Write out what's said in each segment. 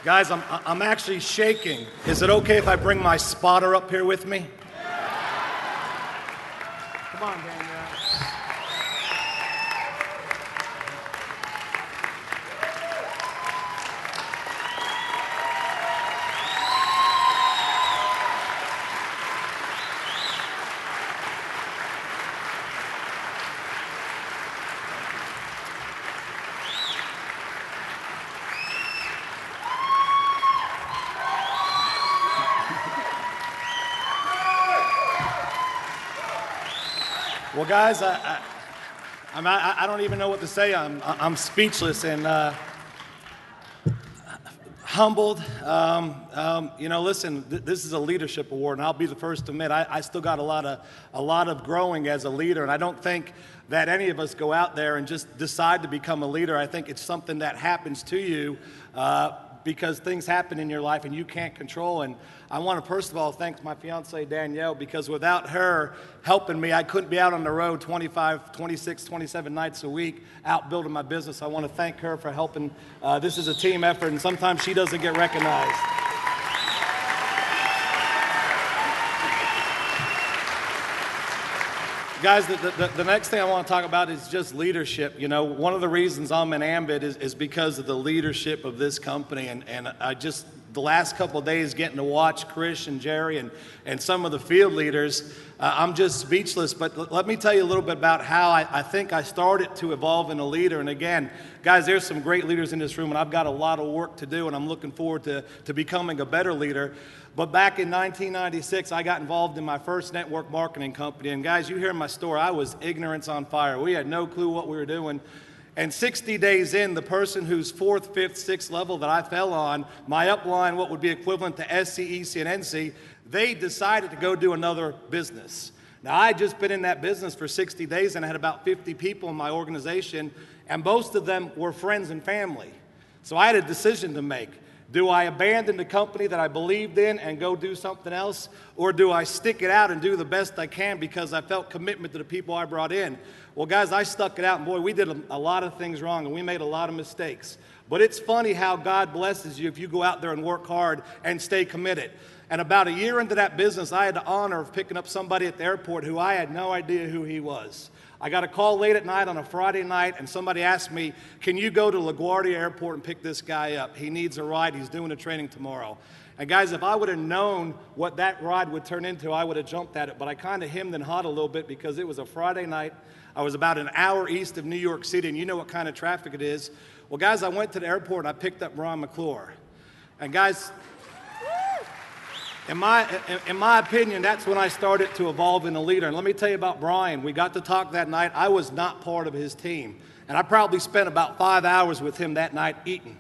Guys, I'm actually shaking. Is it okay if I bring my spotter up here with me? Come on, Danielle. Well, guys, I don't even know what to say. I'm speechless and humbled. Listen, this is a leadership award, and I'll be the first to admit I still got a lot of growing as a leader, and I don't think that any of us go out there and just decide to become a leader. I think it's something that happens to you because things happen in your life and you can't control. And I want to first of all thank my fiancée Danielle, because without her helping me, I couldn't be out on the road 25, 26, 27 nights a week out building my business. I want to thank her for helping. This is a team effort, and sometimes she doesn't get recognized. Guys, the next thing I want to talk about is just leadership. You know, one of the reasons I'm in Ambit is because of the leadership of this company. And I just, the last couple of days getting to watch Chris and Jerry and some of the field leaders, I'm just speechless. But let me tell you a little bit about how I think I started to evolve in a leader. And again, guys, there's some great leaders in this room, and I've got a lot of work to do, and I'm looking forward to becoming a better leader. But back in 1996, I got involved in my first network marketing company. And guys, you hear my story. I was ignorance on fire. We had no clue what we were doing. And 60 days in, the person whose fourth, fifth, sixth level that I fell on, my upline, what would be equivalent to SC, EC, and NC, they decided to go do another business. Now, I had just been in that business for 60 days, and I had about 50 people in my organization, and most of them were friends and family. So I had a decision to make. Do I abandon the company that I believed in and go do something else? Or do I stick it out and do the best I can because I felt commitment to the people I brought in? Well, guys, I stuck it out, and boy, we did a lot of things wrong, and we made a lot of mistakes. But it's funny how God blesses you if you go out there and work hard and stay committed. And about a year into that business, I had the honor of picking up somebody at the airport who I had no idea who he was. I got a call late at night on a Friday night, and somebody asked me, can you go to LaGuardia Airport and pick this guy up? He needs a ride. He's doing a training tomorrow. And guys, if I would have known what that ride would turn into, I would have jumped at it. But I kind of hemmed and hawed a little bit because it was a Friday night. I was about an hour east of New York City, and you know what kind of traffic it is. Well, guys, I went to the airport, and I picked up Ron McClure. And guys, in my opinion, that's when I started to evolve in a leader. And let me tell you about Brian. We got to talk that night. I was not part of his team. And I probably spent about 5 hours with him that night eating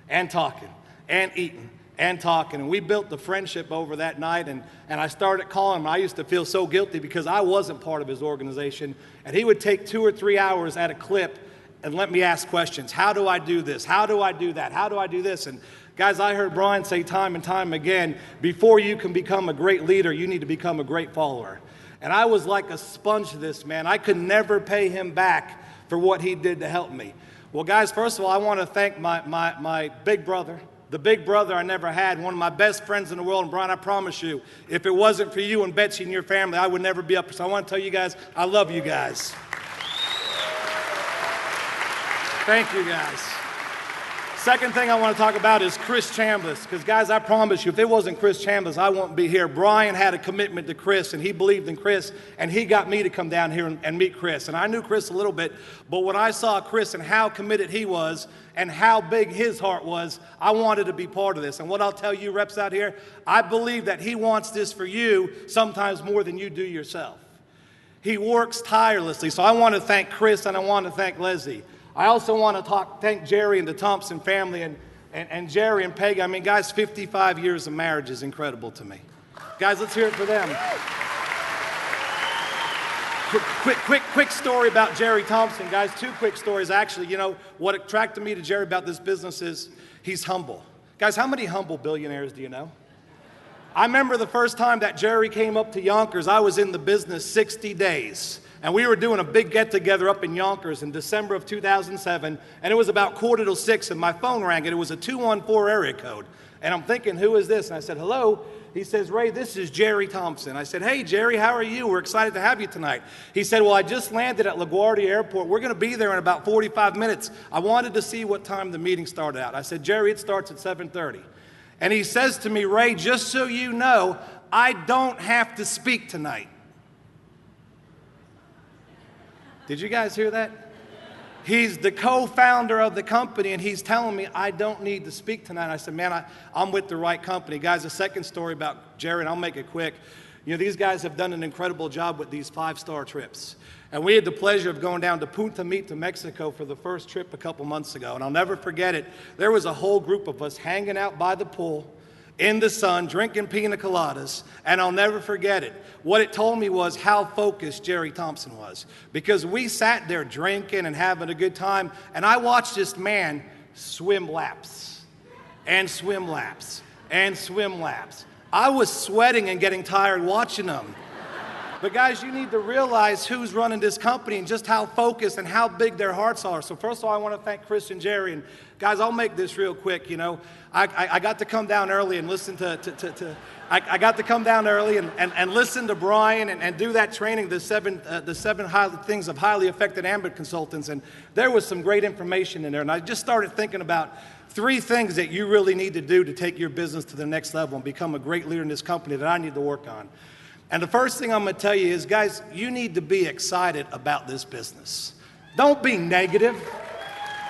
and talking and eating and talking. And we built the friendship over that night. And I started calling him. I used to feel so guilty because I wasn't part of his organization. And he would take 2 or 3 hours at a clip and let me ask questions. How do I do this? How do I do that? How do I do this? And guys, I heard Brian say time and time again, before you can become a great leader, you need to become a great follower. And I was like a sponge to this man. I could never pay him back for what he did to help me. Well, guys, first of all, I want to thank my big brother, the big brother I never had, one of my best friends in the world. And Brian, I promise you, if it wasn't for you and Betsy and your family, I would never be up. So I want to tell you guys, I love you guys. Thank you, guys. Second thing I want to talk about is Chris Chambliss, because guys, I promise you, if it wasn't Chris Chambliss, I wouldn't be here. Brian had a commitment to Chris, and he believed in Chris, and he got me to come down here and meet Chris. And I knew Chris a little bit, but when I saw Chris and how committed he was and how big his heart was, I wanted to be part of this. And what I'll tell you reps out here, I believe that he wants this for you sometimes more than you do yourself. He works tirelessly, so I want to thank Chris and I want to thank Leslie. I also want to thank Jerry and the Thompson family and Jerry and Peggy. I mean, guys, 55 years of marriage is incredible to me. Guys, let's hear it for them. Quick story about Jerry Thompson, guys. 2 quick stories, actually. You know, what attracted me to Jerry about this business is he's humble. Guys, how many humble billionaires do you know? I remember the first time that Jerry came up to Yonkers, I was in the business 60 days. and we were doing a big get-together up in Yonkers in December of 2007, and it was about 5:45, and my phone rang, and it was a 214 area code. And I'm thinking, who is this? And I said, hello. He says, Ray, this is Jerry Thompson. I said, hey, Jerry, how are you? We're excited to have you tonight. He said, well, I just landed at LaGuardia Airport. We're going to be there in about 45 minutes. I wanted to see what time the meeting started out. I said, Jerry, it starts at 7:30. And he says to me, Ray, just so you know, I don't have to speak tonight. Did you guys hear that? He's the co-founder of the company, and he's telling me I don't need to speak tonight. I said, man, I'm with the right company. Guys, the second story about Jerry, and I'll make it quick. You know, these guys have done an incredible job with these 5-star trips. And we had the pleasure of going down to Punta Mita, Mexico for the first trip a couple months ago. And I'll never forget it. There was a whole group of us hanging out by the pool in the sun, drinking pina coladas, and I'll never forget it. What it told me was how focused Jerry Thompson was, because we sat there drinking and having a good time, and I watched this man swim laps and swim laps and swim laps. I was sweating and getting tired watching him. But guys, you need to realize who's running this company and just how focused and how big their hearts are. So first of all, I want to thank Chris and Jerry. And guys, I'll make this real quick. You know, I got to come down early and listen I got to come down early and listen to Brian and do that training, the seven things of highly effective Ambit consultants. And there was some great information in there. And I just started thinking about 3 things that you really need to do to take your business to the next level and become a great leader in this company that I need to work on. And the first thing I'm going to tell you is, guys, you need to be excited about this business. Don't be negative.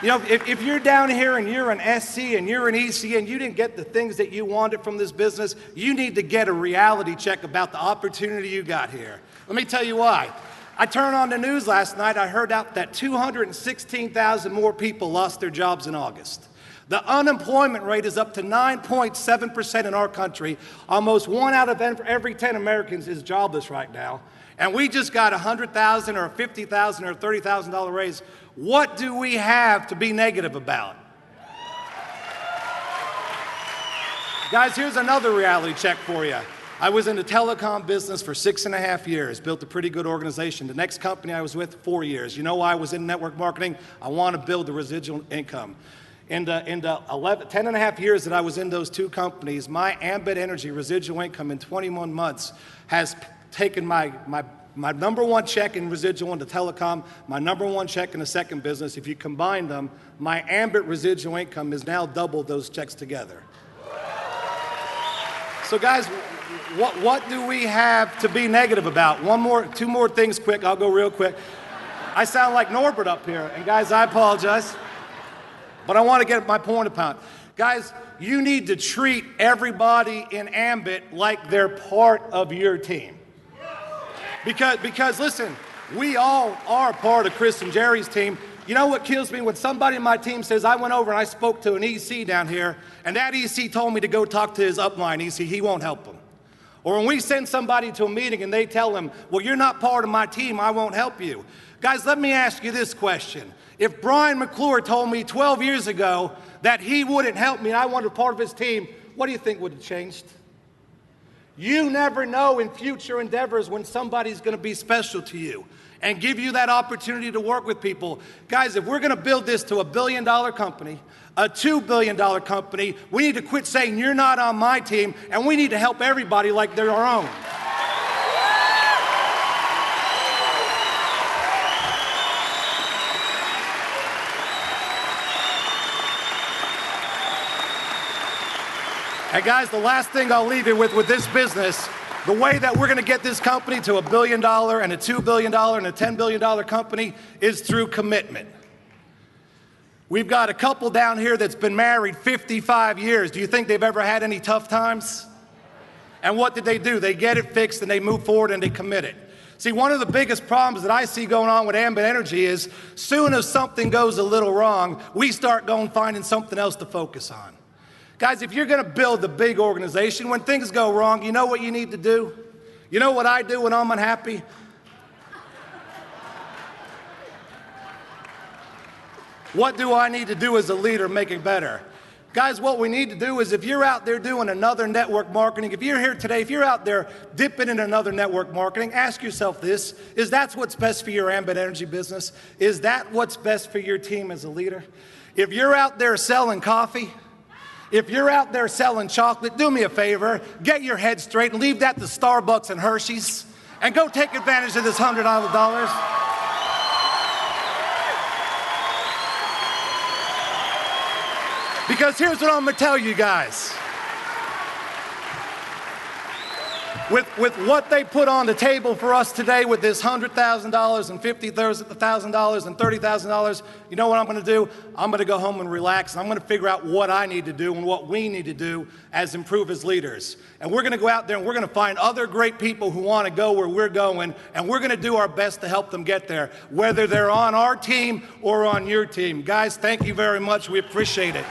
You know, if you're down here and you're an SC and you're an EC and you didn't get the things that you wanted from this business, you need to get a reality check about the opportunity you got here. Let me tell you why. I turned on the news last night. I heard out that 216,000 more people lost their jobs in August. The unemployment rate is up to 9.7% in our country. Almost 1 out of every 10 Americans is jobless right now. And we just got a $100,000 or a $50,000 or a $30,000 raise. What do we have to be negative about? Guys, here's another reality check for you. I was in the telecom business for 6.5 years, built a pretty good organization. The next company I was with, 4 years. You know why I was in network marketing? I want to build the residual income. In the 10.5 years that I was in those 2 companies, my Ambit Energy residual income in 21 months has taken my number 1 check in residual into telecom, my number 1 check in the second business. If you combine them, my Ambit residual income is now double those checks together. So guys, what do we have to be negative about? 2 more things quick. I'll go real quick. I sound like Norbert up here, and guys, I apologize. But I want to get my point about. Guys, you need to treat everybody in Ambit like they're part of your team. Because listen, we all are part of Chris and Jerry's team. You know what kills me? When somebody in my team says, I went over and I spoke to an EC down here, and that EC told me to go talk to his upline EC, he won't help them. Or when we send somebody to a meeting and they tell them, well, you're not part of my team, I won't help you. Guys, let me ask you this question. If Brian McClure told me 12 years ago that he wouldn't help me and I wanted part of his team, what do you think would have changed? You never know in future endeavors when somebody's going to be special to you and give you that opportunity to work with people. Guys, if we're going to build this to $1 billion company, a $2 billion company, we need to quit saying you're not on my team, and we need to help everybody like they're our own. And guys, the last thing I'll leave you with this business, the way that we're going to get this company to $1 billion and a $2 billion and a $10 billion company is through commitment. We've got a couple down here that's been married 55 years. Do you think they've ever had any tough times? And what did they do? They get it fixed and they move forward and they commit it. See, one of the biggest problems that I see going on with Ambit Energy is soon as something goes a little wrong, we start going finding something else to focus on. Guys, if you're going to build a big organization, when things go wrong, you know what you need to do? You know what I do when I'm unhappy? What do I need to do as a leader to make it better? Guys, what we need to do is if you're out there doing another network marketing, if you're here today, if you're out there dipping in another network marketing, ask yourself this, is that what's best for your Ambit Energy business? Is that what's best for your team as a leader? If you're out there selling coffee, if you're out there selling chocolate, do me a favor, get your head straight and leave that to Starbucks and Hershey's and go take advantage of this $100. Because here's what I'm going to tell you guys. With what they put on the table for us today with this $100,000 and $50,000 and $30,000, you know what I'm going to do? I'm going to go home and relax, and I'm going to figure out what I need to do and what we need to do as improve as leaders. And we're going to go out there and we're going to find other great people who want to go where we're going, and we're going to do our best to help them get there, whether they're on our team or on your team. Guys, thank you very much. We appreciate it.